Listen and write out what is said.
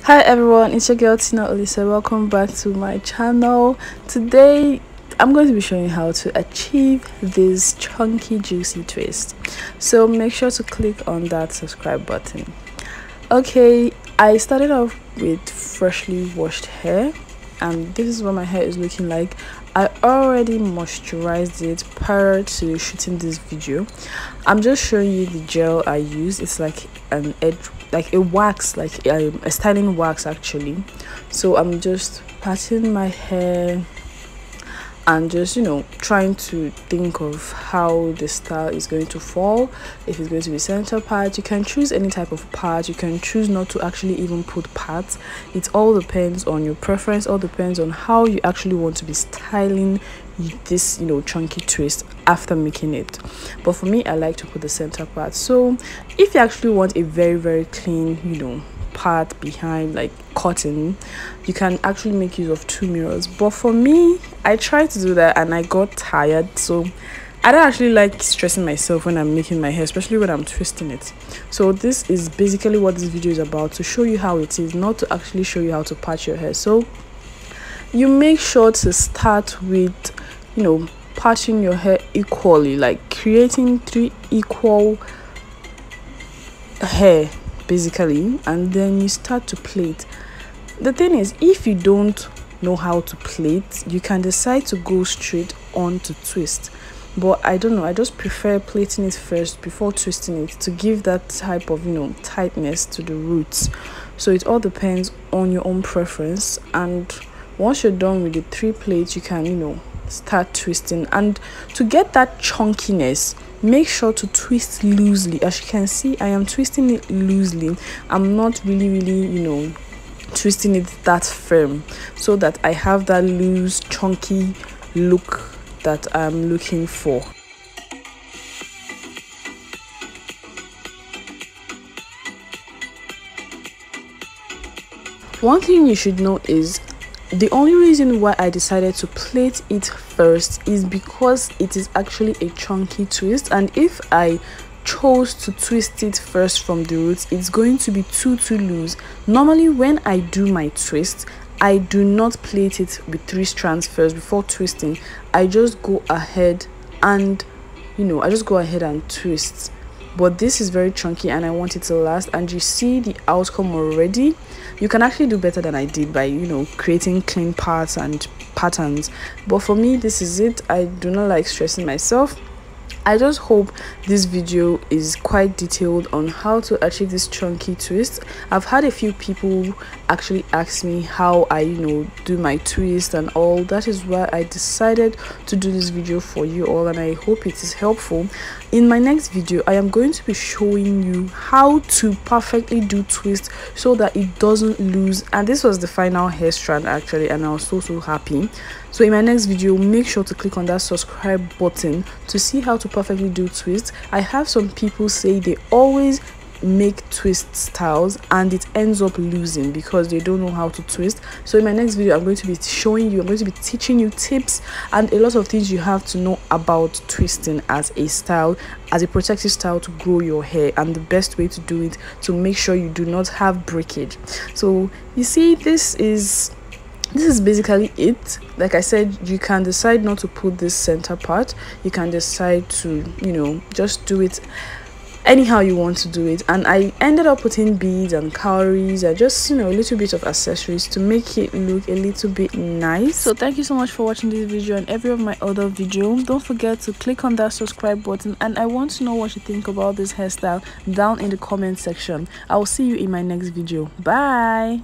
Hi everyone, it's your girl Tina Olise. Welcome back to my channel. Today I'm going to be showing you how to achieve this chunky juicy twist, so make sure to click on that subscribe button. Okay, I started off with freshly washed hair, and this is what my hair is looking like. I already moisturized it prior to shooting this video. I'm just showing you the gel I use. It's like an edge, like a wax, like a styling wax actually. So I'm just patting my hair and just trying to think of how the style is going to fall. If it's going to be center part, you can choose any type of part. You can choose not to actually even put parts. It all depends on your preference, all depends on how you actually want to be styling this chunky twist after making it. But for me, I like to put the center part. So if you actually want a very clean part behind, like cotton, you can actually make use of 2 mirrors. But for me, I tried to do that and I got tired, so I don't actually like stressing myself when I'm making my hair, especially when I'm twisting it. So this is basically what this video is about, to show you how it is, not to actually show you how to patch your hair. So you make sure to start with patching your hair equally, like creating 3 equal hair basically, and then you start to plait. The thing is, if you don't know how to plait, you can decide to go straight on to twist, but I don't know, I just prefer plaiting it first before twisting it to give that type of tightness to the roots. So it all depends on your own preference, and once you're done with the 3 plaits, you can start twisting. And to get that chunkiness, make sure to twist loosely. As you can see, I am twisting it loosely. I'm not really twisting it that firm, so that I have that loose chunky look that I'm looking for. One thing you should know is the only reason why I decided to plait it first is because it is actually a chunky twist, and if I chose to twist it first from the roots, it's going to be too loose. Normally when I do my twist, I do not plait it with 3 strands first before twisting. I just go ahead and twist. But this is very chunky and I want it to last, and you see the outcome already. You can actually do better than I did by creating clean parts and patterns, but for me, this is it. I do not like stressing myself. I just hope this video is quite detailed on how to achieve this chunky twist. I've had a few people actually ask me how I do my twist and all. That is why I decided to do this video for you all, and I hope it is helpful. In my next video, I am going to be showing you how to perfectly do twist so that it doesn't lose. And this was the final hair strand actually, and I was so happy. So in my next video, make sure to click on that subscribe button to see how to perfectly do twist. I have some people say they always make twist styles and it ends up losing because they don't know how to twist. So in my next video, I'm going to be teaching you tips and a lot of things you have to know about twisting as a style, as a protective style to grow your hair, and the best way to do it to make sure you do not have breakage. So you see, this is basically it. Like I said, you can decide not to put this center part. You can decide to just do it anyhow you want to do it, and I ended up putting beads and cowries and just a little bit of accessories to make it look a little bit nice. So thank you so much for watching this video and every of my other videos. Don't forget to click on that subscribe button, and I want to know what you think about this hairstyle down in the comment section. I will see you in my next video. Bye.